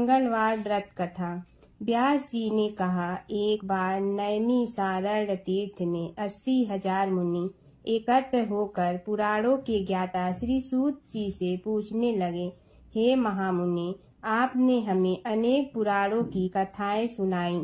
मंगलवार व्रत कथा। व्यास जी ने कहा, एक बार नैमिषारण्य तीर्थ में 80,000 मुनि एकत्र होकर पुराणों के ज्ञाता श्री सूत जी से पूछने लगे, हे महामुनि, आपने हमें अनेक पुराणों की कथाएं सुनाई।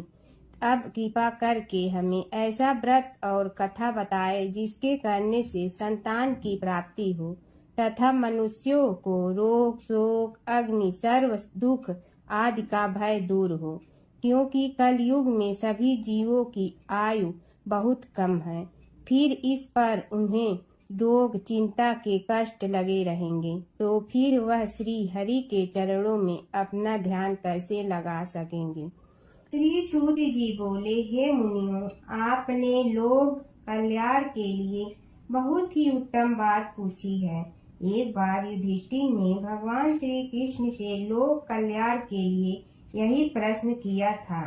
अब कृपा करके हमें ऐसा व्रत और कथा बताए जिसके करने से संतान की प्राप्ति हो तथा मनुष्यों को रोग, शोक, अग्नि, सर्व दुख आदि का भय दूर हो, क्योंकि कलयुग में सभी जीवों की आयु बहुत कम है। फिर इस पर उन्हें रोग, चिंता के कष्ट लगे रहेंगे, तो फिर वह श्री हरि के चरणों में अपना ध्यान कैसे लगा सकेंगे। श्री सूत जी बोले, हे मुनियों, आपने लोक कल्याण के लिए बहुत ही उत्तम बात पूछी है। एक बार युधिष्ठिर ने भगवान श्री कृष्ण से लोक कल्याण के लिए यही प्रश्न किया था।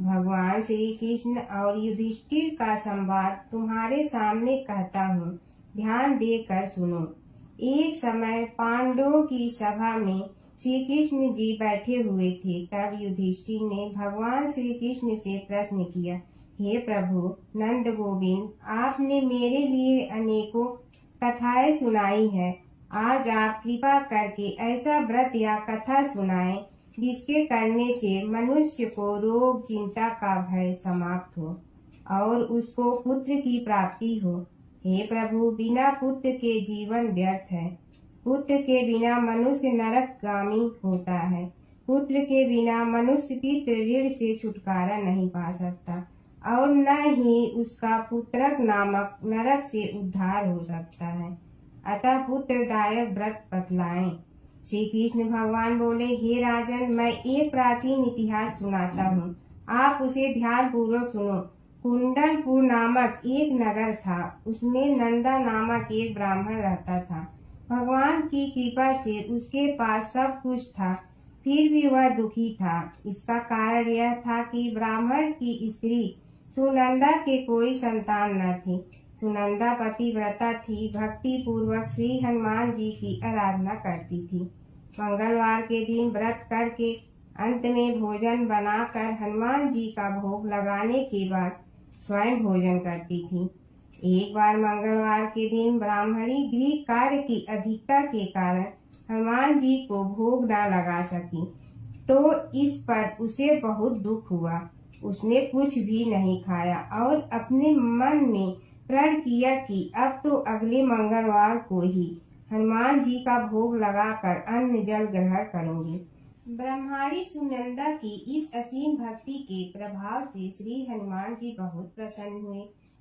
भगवान श्री कृष्ण और युधिष्ठिर का संवाद तुम्हारे सामने कहता हूँ, ध्यान देकर सुनो। एक समय पांडवों की सभा में श्री कृष्ण जी बैठे हुए थे। तब युधिष्ठिर ने भगवान श्री कृष्ण से प्रश्न किया, हे प्रभु नंद गोविंद, आपने मेरे लिए अनेकों कथाएं सुनाई है। आज आप कृपा करके ऐसा व्रत या कथा सुनाएं जिसके करने से मनुष्य को रोग, चिंता का भय समाप्त हो और उसको पुत्र की प्राप्ति हो। हे प्रभु, बिना पुत्र के जीवन व्यर्थ है। पुत्र के बिना मनुष्य नरकगामी होता है। पुत्र के बिना मनुष्य पितृ ऋण से छुटकारा नहीं पा सकता और न ही उसका पुत्रक नामक नरक से उद्धार हो सकता है। अतः पुत्रदायक व्रत बतलाएं। श्री कृष्ण भगवान बोले, हे राजन, मैं एक प्राचीन इतिहास सुनाता हूँ, आप उसे ध्यान पूर्वक सुनो। कुंडलपुर नामक एक नगर था। उसमें नंदा नामक एक ब्राह्मण रहता था। भगवान की कृपा से उसके पास सब कुछ था, फिर भी वह दुखी था। इसका कारण यह था कि ब्राह्मण की स्त्री सुनंदा के कोई संतान न थी। सुनंदा पतिव्रता थी, भक्ति पूर्वक श्री हनुमान जी की आराधना करती थी। मंगलवार के दिन व्रत करके अंत में भोजन बनाकर हनुमान जी का भोग लगाने के बाद स्वयं भोजन करती थी। एक बार मंगलवार के दिन ब्राह्मणी गृह कार्य की अधिकता के कारण हनुमान जी को भोग न लगा सकी, तो इस पर उसे बहुत दुख हुआ। उसने कुछ भी नहीं खाया और अपने मन में प्रण किया कि अब तो अगले मंगलवार को ही हनुमान जी का भोग लगाकर अन्न जल ग्रहण करूंगी। ब्रह्माणी सुनंदा की इस असीम भक्ति के प्रभाव से श्री हनुमान जी बहुत प्रसन्न हुए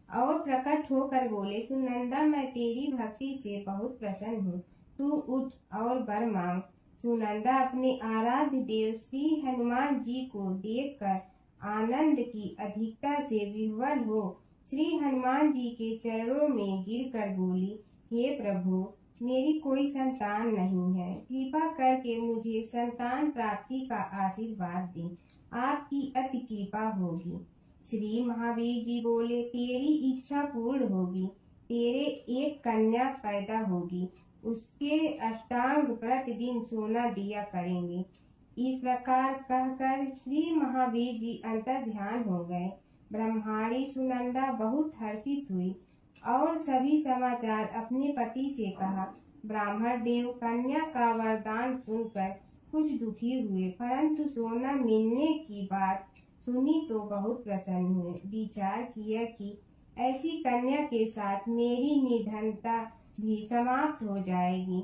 और प्रकट होकर बोले, सुनंदा, मैं तेरी भक्ति से बहुत प्रसन्न हूँ, तू उठ और वर मांग। सुनंदा अपने आराध्य देव श्री हनुमान जी को देखकर आनंद की अधिकता से विह्वल हो श्री हनुमान जी के चरणों में गिरकर बोली, हे प्रभु, मेरी कोई संतान नहीं है, कृपा करके मुझे संतान प्राप्ति का आशीर्वाद दें, आपकी अति कृपा होगी। श्री महावीर जी बोले, तेरी इच्छा पूर्ण होगी, तेरे एक कन्या पैदा होगी, उसके अष्टांग प्रतिदिन सोना दिया करेंगे। इस प्रकार कहकर श्री महावीर जी अंतर ध्यान हो गए। ब्रह्माणी सुनंदा बहुत हर्षित हुई और सभी समाचार अपने पति से कहा। ब्राह्मण देव कन्या का वरदान सुनकर कुछ दुखी हुए, परंतु सोना मिलने की बात सुनी तो बहुत प्रसन्न हुए। विचार किया कि ऐसी कन्या के साथ मेरी निर्धनता भी समाप्त हो जाएगी।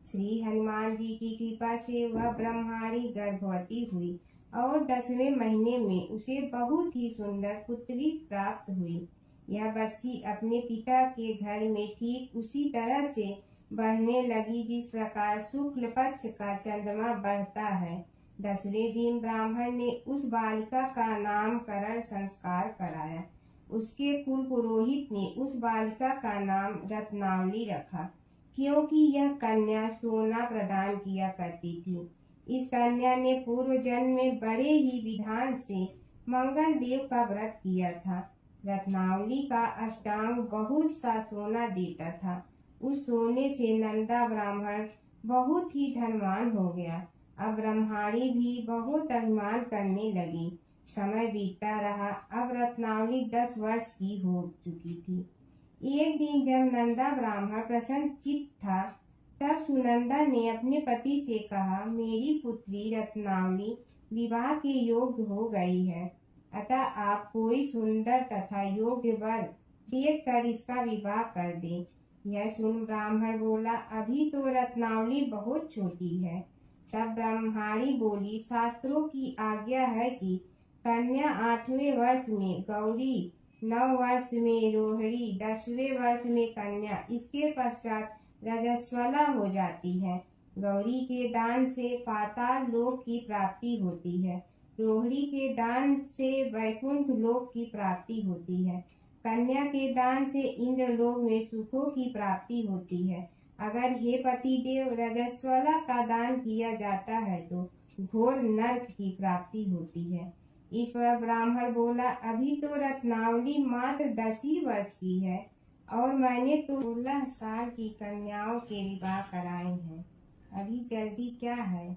श्री हनुमान जी की कृपा से वह ब्रह्माणी गर्भवती हुई और 10वें महीने में उसे बहुत ही सुंदर पुत्री प्राप्त हुई। यह बच्ची अपने पिता के घर में ठीक उसी तरह से बढ़ने लगी जिस प्रकार शुक्ल पक्ष का चंद्रमा बढ़ता है। 10वें दिन ब्राह्मण ने उस बालिका का नामकरण संस्कार कराया। उसके कुल पुरोहित ने उस बालिका का नाम रत्नावली रखा, क्योंकि यह कन्या सोना प्रदान किया करती थी। इस कन्या ने पूर्व जन्म में बड़े ही विधान से मंगल देव का व्रत किया था। रत्नावली का अष्टांग बहुत सा सोना देता था। उस सोने से नंदा ब्राह्मण बहुत ही धनवान हो गया। अब ब्रह्माणी भी बहुत अभिमान करने लगी। समय बीतता रहा। अब रत्नावली 10 वर्ष की हो चुकी थी। एक दिन जब नंदा ब्राह्मण प्रसन्नचित्त था, तब सुनंदा ने अपने पति से कहा, मेरी पुत्री रत्नावली विवाह के योग्य हो गई है, अतः आप कोई सुंदर तथा योग्य वर देख कर इसका विवाह कर दें। यह सुन ब्राह्मण बोला, अभी तो रत्नावली बहुत छोटी है। तब ब्रह्माणी बोली, शास्त्रों की आज्ञा है कि कन्या 8वें वर्ष में गौरी, 9 वर्ष में रोहिणी, 10वें वर्ष में कन्या, इसके पश्चात रजस्वला हो जाती है। गौरी के दान से पाताल लोक की प्राप्ति होती है, रोहिणी के दान से वैकुंठ लोक की प्राप्ति होती है, कन्या के दान से इंद्रलोक में सुखों की प्राप्ति होती है। अगर हे पतिदेव रजस्वला का दान किया जाता है तो घोर नरक की प्राप्ति होती है। इस पर ब्राह्मण बोला, अभी तो रत्नावली मात्र 10 ही वर्ष की है और मैंने तो 16 साल की कन्याओं के विवाह कराए हैं, अभी जल्दी क्या है।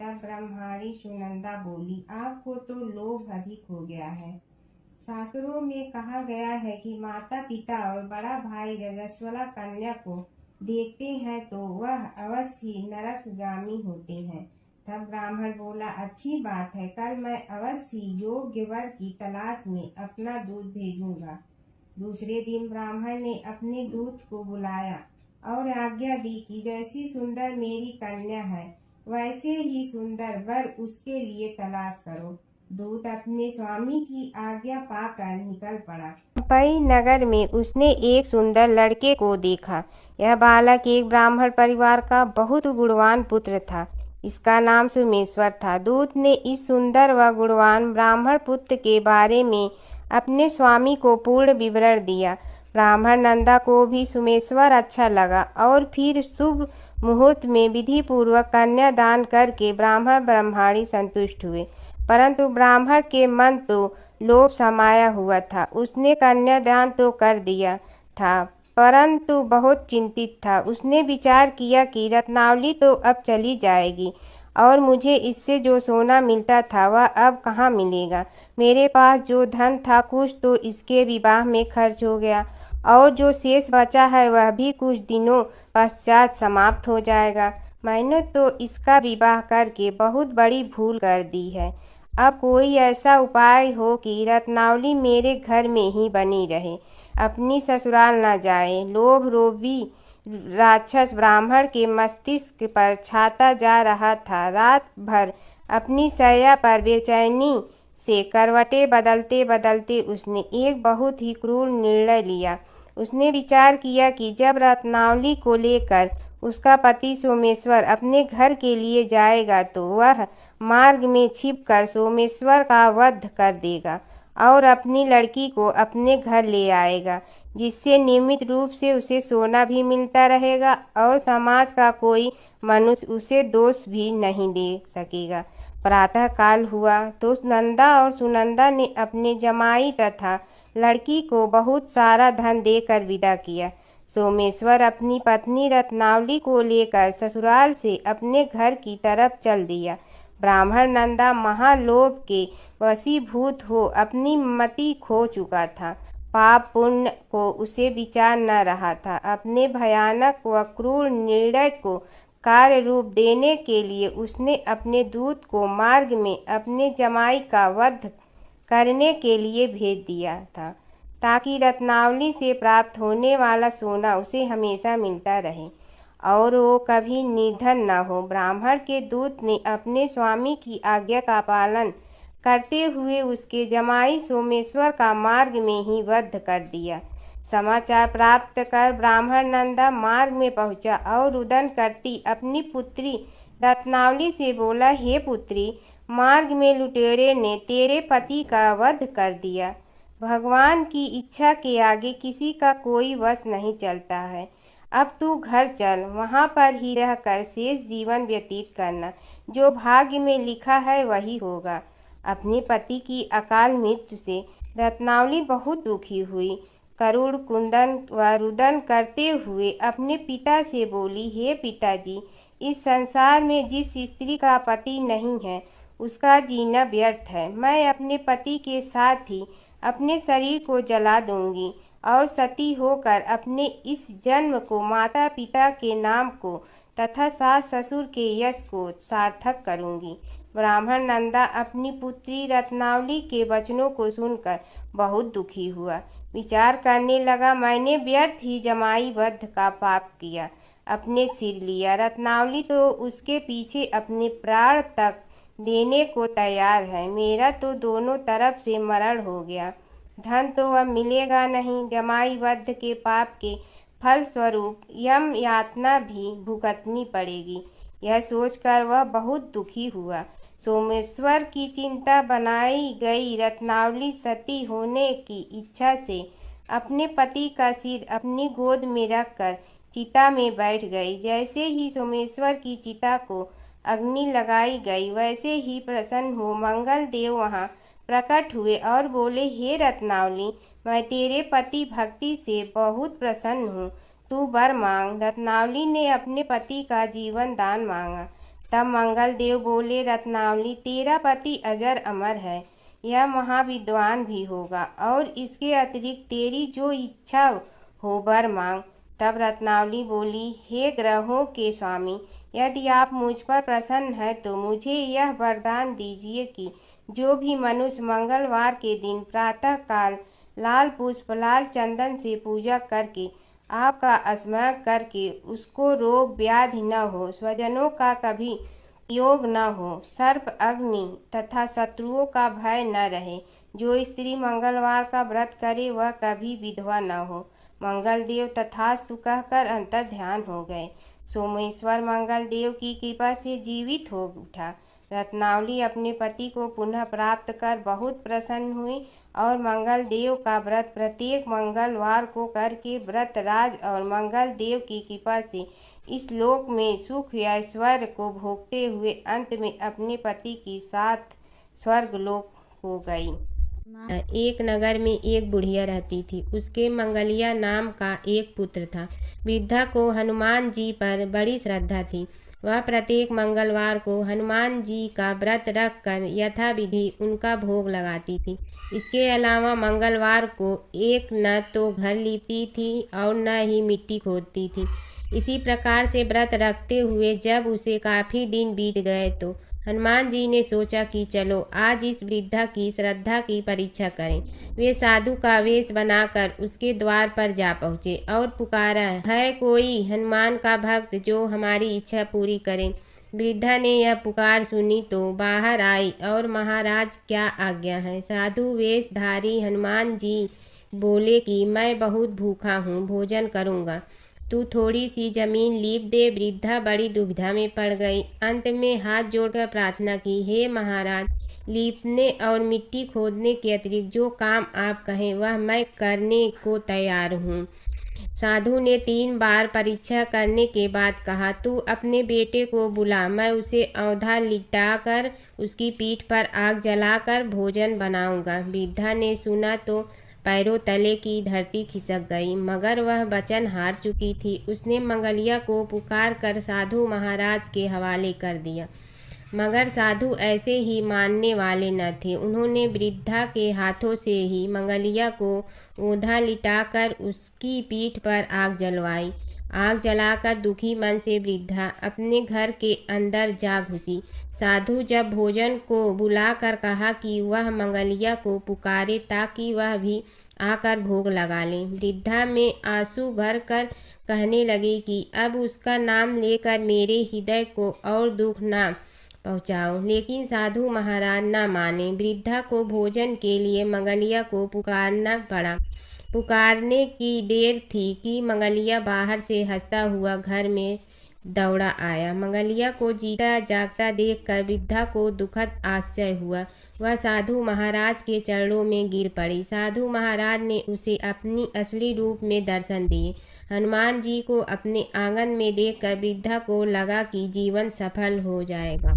तब ब्रह्माणी सुनंदा बोली, आपको तो लोभ अधिक हो गया है। शास्त्रों में कहा गया है कि माता पिता और बड़ा भाई रजस्वला कन्या को देखते हैं तो वह अवश्य नरकगामी होते हैं। तब ब्राह्मण बोला, अच्छी बात है, कल मैं अवश्य योग्य वर की तलाश में अपना दूत भेजूंगा। दूसरे दिन ब्राह्मण ने अपने दूत को बुलाया और आज्ञा दी कि जैसी सुंदर मेरी कन्या है, वैसे ही सुंदर वर उसके लिए तलाश करो। दूत अपने स्वामी की आज्ञा पाकर निकल पड़ा। चंपई नगर में उसने एक सुंदर लड़के को देखा। यह बालक एक ब्राह्मण परिवार का बहुत गुणवान पुत्र था। इसका नाम सोमेश्वर था। दूत ने इस सुंदर व गुणवान ब्राह्मण पुत्र के बारे में अपने स्वामी को पूर्ण विवरण दिया। ब्राह्मण नंदा को भी सोमेश्वर अच्छा लगा और फिर शुभ मुहूर्त में विधि पूर्वक कन्यादान करके ब्राह्मण ब्रह्माणी संतुष्ट हुए। परंतु ब्राह्मण के मन तो लोभ समाया हुआ था। उसने कन्यादान तो कर दिया था, परंतु बहुत चिंतित था। उसने विचार किया कि रत्नावली तो अब चली जाएगी और मुझे इससे जो सोना मिलता था वह अब कहाँ मिलेगा। मेरे पास जो धन था कुछ तो इसके विवाह में खर्च हो गया और जो शेष बचा है वह भी कुछ दिनों पश्चात समाप्त हो जाएगा। मैंने तो इसका विवाह करके बहुत बड़ी भूल कर दी है। अब कोई ऐसा उपाय हो कि रत्नावली मेरे घर में ही बनी रहे, अपनी ससुराल न जाए। लोभ रोभी राक्षस ब्राह्मण के मस्तिष्क पर छाता जा रहा था। रात भर अपनी शैया पर बेचैनी से करवटें बदलते बदलते उसने एक बहुत ही क्रूर निर्णय लिया। उसने विचार किया कि जब रत्नावली को लेकर उसका पति सोमेश्वर अपने घर के लिए जाएगा तो वह मार्ग में छिपकर सोमेश्वर का वध कर देगा और अपनी लड़की को अपने घर ले आएगा, जिससे नियमित रूप से उसे सोना भी मिलता रहेगा और समाज का कोई मनुष्य उसे दोष भी नहीं दे सकेगा। प्रातः काल हुआ तो नंदा और सुनंदा ने अपने जमाई तथा लड़की को बहुत सारा धन देकर विदा किया। सोमेश्वर अपनी पत्नी रत्नावली को लेकर ससुराल से अपने घर की तरफ चल दिया। ब्राह्मण नंदा महालोभ के वशीभूत हो अपनी मति खो चुका था। पाप पुण्य को उसे विचार न रहा था। अपने भयानक व क्रूर निर्णय को कार्य रूप देने के लिए उसने अपने दूत को मार्ग में अपने जमाई का वध करने के लिए भेज दिया था, ताकि रत्नावली से प्राप्त होने वाला सोना उसे हमेशा मिलता रहे और वो कभी निर्धन न हो। ब्राह्मण के दूत ने अपने स्वामी की आज्ञा का पालन करते हुए उसके जमाई सोमेश्वर का मार्ग में ही वध कर दिया। समाचार प्राप्त कर ब्राह्मण नंदा मार्ग में पहुंचा और रुदन करती अपनी पुत्री रत्नावली से बोला, हे पुत्री, मार्ग में लुटेरे ने तेरे पति का वध कर दिया। भगवान की इच्छा के आगे किसी का कोई वश नहीं चलता है। अब तू घर चल, वहाँ पर ही रहकर शेष जीवन व्यतीत करना। जो भाग्य में लिखा है वही होगा। अपने पति की अकाल मृत्यु से रत्नावली बहुत दुखी हुई। करुण कुंदन व रुदन करते हुए अपने पिता से बोली, हे पिताजी, इस संसार में जिस स्त्री का पति नहीं है उसका जीना व्यर्थ है। मैं अपने पति के साथ ही अपने शरीर को जला दूंगी और सती होकर अपने इस जन्म को, माता पिता के नाम को तथा सास ससुर के यश को सार्थक करूंगी। ब्राह्मण नंदा अपनी पुत्री रत्नावली के वचनों को सुनकर बहुत दुखी हुआ। विचार करने लगा, मैंने व्यर्थ ही जमाई वध का पाप किया, अपने सिर लिया। रत्नावली तो उसके पीछे अपने प्राण तक देने को तैयार है। मेरा तो दोनों तरफ से मरण हो गया। धन तो अब मिलेगा नहीं। जमाई वध के पाप के फल स्वरूप यम यातना भी भुगतनी पड़ेगी। यह सोचकर वह बहुत दुखी हुआ। सोमेश्वर की चिंता बनाई गई रत्नावली सती होने की इच्छा से अपने पति का सिर अपनी गोद में रखकर चिता में बैठ गई। जैसे ही सोमेश्वर की चिता को अग्नि लगाई गई, वैसे ही प्रसन्न हो मंगल देव वहाँ प्रकट हुए और बोले, हे रत्नावली, मैं तेरे पति भक्ति से बहुत प्रसन्न हूँ, तू वर मांग। रत्नावली ने अपने पति का जीवन दान मांगा। तब मंगल देव बोले, रत्नावली, तेरा पति अजर अमर है, यह महाविद्वान भी होगा और इसके अतिरिक्त तेरी जो इच्छा हो वर मांग। तब रत्नावली बोली, हे ग्रहों के स्वामी, यदि आप मुझ पर प्रसन्न हैं तो मुझे यह वरदान दीजिए कि जो भी मनुष्य मंगलवार के दिन प्रातः काल लाल पुष्प, लाल चंदन से पूजा करके आपका स्मरण करके उसको रोग व्याधि न हो, स्वजनों का कभी योग न हो, सर्प अग्नि तथा शत्रुओं का भय न रहे। जो स्त्री मंगलवार का व्रत करे वह कभी विधवा न हो। मंगल देव तथास्तु कहकर अंतर ध्यान हो गए। सोमेश्वर मंगल देव की कृपा से जीवित हो उठा। रत्नावली अपने पति को पुनः प्राप्त कर बहुत प्रसन्न हुई और मंगल देव का व्रत प्रत्येक मंगलवार को करके व्रत राज और मंगल देव की कृपा से इस लोक में सुख ऐश्वर्य को भोगते हुए अंत में अपने पति के साथ स्वर्गलोक हो गई। एक नगर में एक बुढ़िया रहती थी। उसके मंगलिया नाम का एक पुत्र था। वृद्धा को हनुमान जी पर बड़ी श्रद्धा थी। वह प्रत्येक मंगलवार को हनुमान जी का व्रत रखकर यथाविधि उनका भोग लगाती थी। इसके अलावा मंगलवार को एक न तो घर लीपती थी और न ही मिट्टी खोदती थी। इसी प्रकार से व्रत रखते हुए जब उसे काफ़ी दिन बीत गए तो हनुमान जी ने सोचा कि चलो आज इस वृद्धा की श्रद्धा की परीक्षा करें। वे साधु का वेश बनाकर उसके द्वार पर जा पहुँचे और पुकारा, है कोई हनुमान का भक्त जो हमारी इच्छा पूरी करे। वृद्धा ने यह पुकार सुनी तो बाहर आई और महाराज क्या आज्ञा है। साधु वेशधारी हनुमान जी बोले कि मैं बहुत भूखा हूँ, भोजन करूँगा, तू थोड़ी सी जमीन लीप दे। वृद्धा बड़ी दुविधा में पड़ गई। अंत में हाथ जोड़कर प्रार्थना की, हे महाराज, लीपने और मिट्टी खोदने के अतिरिक्त जो काम आप कहें वह मैं करने को तैयार हूँ। साधु ने 3 बार परीक्षा करने के बाद कहा, तू अपने बेटे को बुला, मैं उसे औंधा लिटाकर उसकी पीठ पर आग जलाकर भोजन बनाऊंगा। वृद्धा ने सुना तो पैरों तले की धरती खिसक गई, मगर वह वचन हार चुकी थी। उसने मंगलिया को पुकार कर साधु महाराज के हवाले कर दिया, मगर साधु ऐसे ही मानने वाले न थे। उन्होंने वृद्धा के हाथों से ही मंगलिया को औंधा लिटाकर उसकी पीठ पर आग जलवाई। आग जलाकर दुखी मन से वृद्धा अपने घर के अंदर जा घुसी। साधु जब भोजन को बुलाकर कहा कि वह मंगलिया को पुकारे ताकि वह भी आकर भोग लगा ले, वृद्धा में आंसू भरकर कहने लगी कि अब उसका नाम लेकर मेरे हृदय को और दुख ना पहुँचाओ। लेकिन साधु महाराज न माने। वृद्धा को भोजन के लिए मंगलिया को पुकारना पड़ा। पुकारने की देर थी कि मंगलिया बाहर से हंसता हुआ घर में दौड़ा आया। मंगलिया को जीता जागता देखकर वृद्धा को दुखद आश्चर्य हुआ। वह साधु महाराज के चरणों में गिर पड़ी। साधु महाराज ने उसे अपनी असली रूप में दर्शन दिए। हनुमान जी को अपने आंगन में देखकर वृद्धा को लगा कि जीवन सफल हो जाएगा।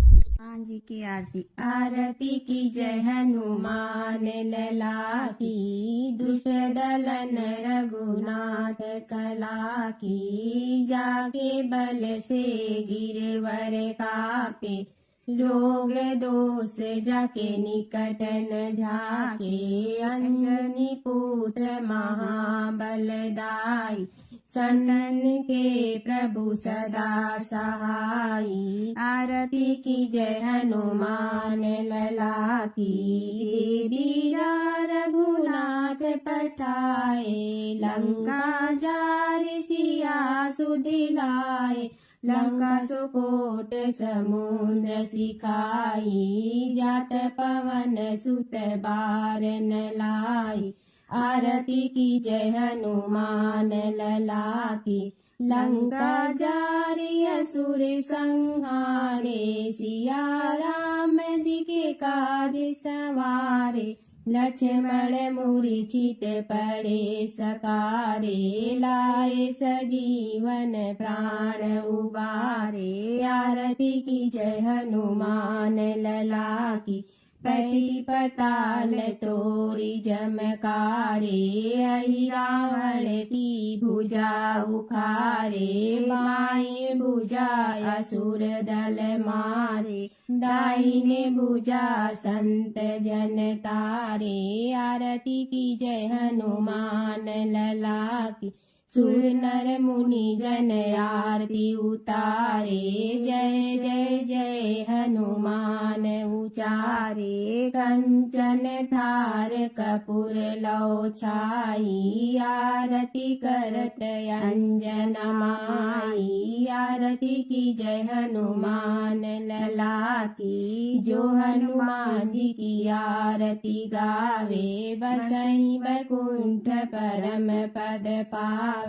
हनुमान जी की आरती। आरती की जय हनुमान लला की, दुष्ट दलन रघुनाथ कला की। जाके बल से गिरवर कापे, रोग दोष जाके निकट न झाके। अंजनी पुत्र महाबलदाई, संतन के प्रभु सदा सहाई। आरती की जय हनुमान लला की, देवीरा रघुनाथ पठाए। लंका जारि सिया सुदिलाए, लंका सुकोट समुद्र सिखाई। जात पवन सुत बार न लाई, आरती की जय हनुमान लला की। लंका जारि असुर संहारे, सिया राम जी के काज सवारे। लक्ष्मण मूर्छित पड़े सकारे, लाए सजीवन प्राण उबारे। आरती की जय हनुमान लला की, पैठी पताल तोरी जमकारे। अहि रावण की भुजा उखारे, बाई भुजा असुर दल मारे। दाहिने भुजा संत जन तारे, आरती की जय हनुमान लला की। सुर नर मुनि जन आरती उतारे, जय जय जय हनुमान उचारे। कंचन थार कपूर लौ छाई, आरती करत अंजन माई। आरती की जय हनुमान लला की, जो हनुमान जी की आरती गावे। बसई बैकुंठ परम पद पावे,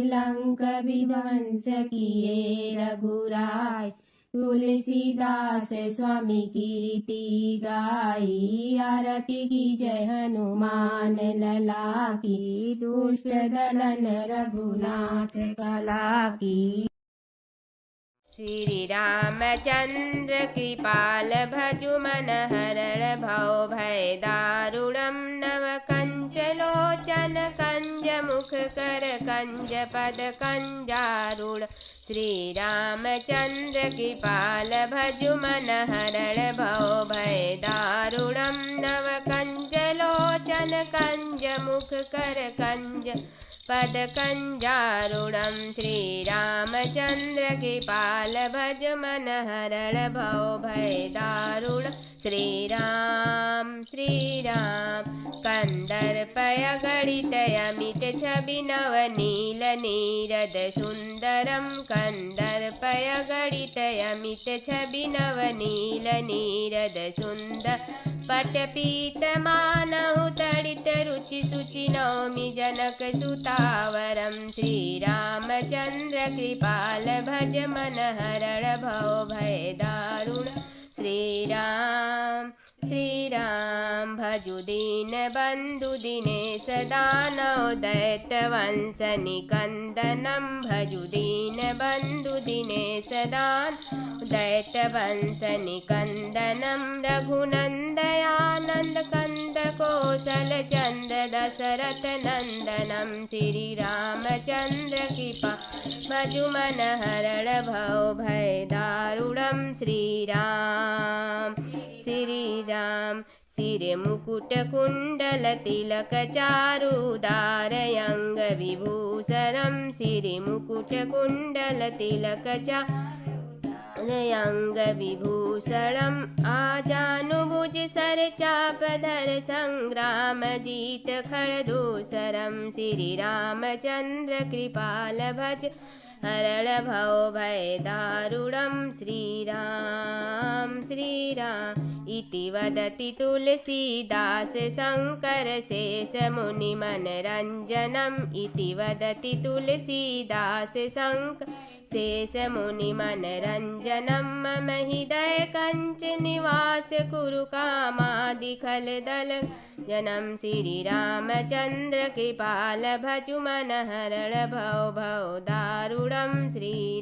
लंक विध्वंस किए रघुराय। तुलसीदास स्वामी कीर्ति गाई, आरती की जय हनुमान लला की। दुष्ट दलन रघुनाथ कला की। श्री रामचंद्र कृपाल भजु मन हरण भव भय दारुणम। नव कंच लोचन कंज मुख कर कंज पद कंजारूढ़। श्री रामचंद्र कृपाल भजु मन हरण भव भय दारुणम। नव कंज लोचन कंज मुख कर कंज पद कंजारूढ़। श्री रामचंद्र कृपाल भज मन हरण भव भय दारुण। श्री राम कंदर्पय गणित अमित छवि नव नील नीरद सुंदरम। कंदर्पय गणित अमित छवि नव नील नीरद सुंदर। पट पीत मानहु तड़ित रुचि सुचि नौमि जनक सुतावरम। श्री रामचंद्र कृपाल भज मन हरण भव भय दारुण। श्री राम भजु दीन बंधु दिनेश दानव दैत वंश निकंदनम। भजु दीन बंधु दिनेश दान दैत वंश निकंदनम। रघुनंदयानंद कंद कौशल चंद्र दशरथ नंदनम। श्री रामचंद्र कृपा भजु मन हरण भव भय दारुणम। श्री राम सिर मुकुट कुंडल तिलक चारुदार अंग विभूषणम। सिर मुकुट कुंडल तिलक अंग विभूषणम। आजानुभुज सर चाप धर संग्राम जीत खरदूसरम। श्री रामचंद्र कृपाल भज हरण भव भय दारुणम। श्री राम इति वदति तुलसीदास शंकर शेष मुनि मनरंजनम। इति वदति तुलसीदास शंकर शेष मुनि मनरंजनम। मम हृदय कंच निवास कुरु कामादि खल दल जनम। श्री रामचंद्र कृपाल भजु मन हरण भव भव दारुणम। श्री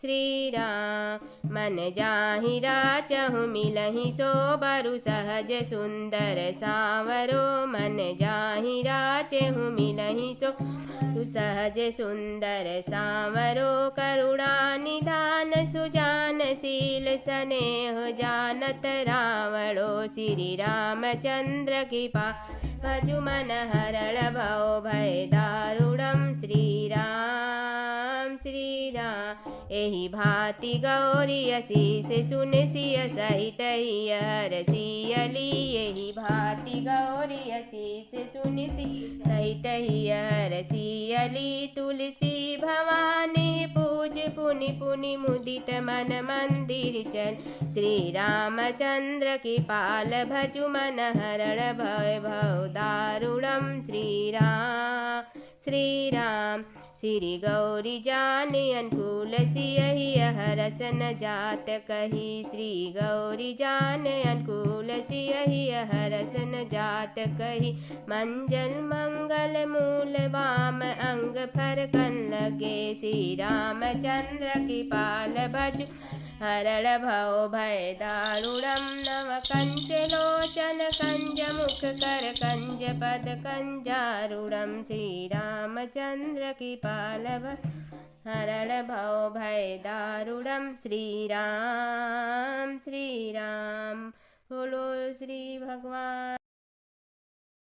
श्री राम। मन जाहि राचहु मिलहि सो बरु सहज सुंदर सांवरो, मन जाहि राचहु मिलहि सो बरु सहज सुंदर सांवरो। करुणा निधान सुजानशील स्नेह जानत रावणो, श्री रामचंद्र कृपा भजु मन हरण भव भय दारुणम। श्री राम श्री राम। एहि भांति गौरी असीस सुन सिय सहित हिय हरसियली, एहि भांति गौरी असीस सुन सिय सहित हिय हरसियली। तुलसी भवानी पूज पुनि पुनि मुदित मन मंदिर चल, श्री रामचंद्र कृपाल भजु मन हरण भय भव दारुणम। श्री राम श्री राम। श्री गौरी जाने अनुकूल सियहि हरस न जात कही, श्री गौरी जाने अनुकूल सियहि हरस न जात कही। मंजल मंगल मूल वाम अंग फरकन लगे, श्री रामचंद्र कृपाल भजु हरण भव भय दारुणम। नव कंच लोचन कंज मुख कर कंज पद कंजारुणम, श्री रामचंद्र कृपाल हरण भव भय दारुणम। श्री राम बोलो श्री भगवान।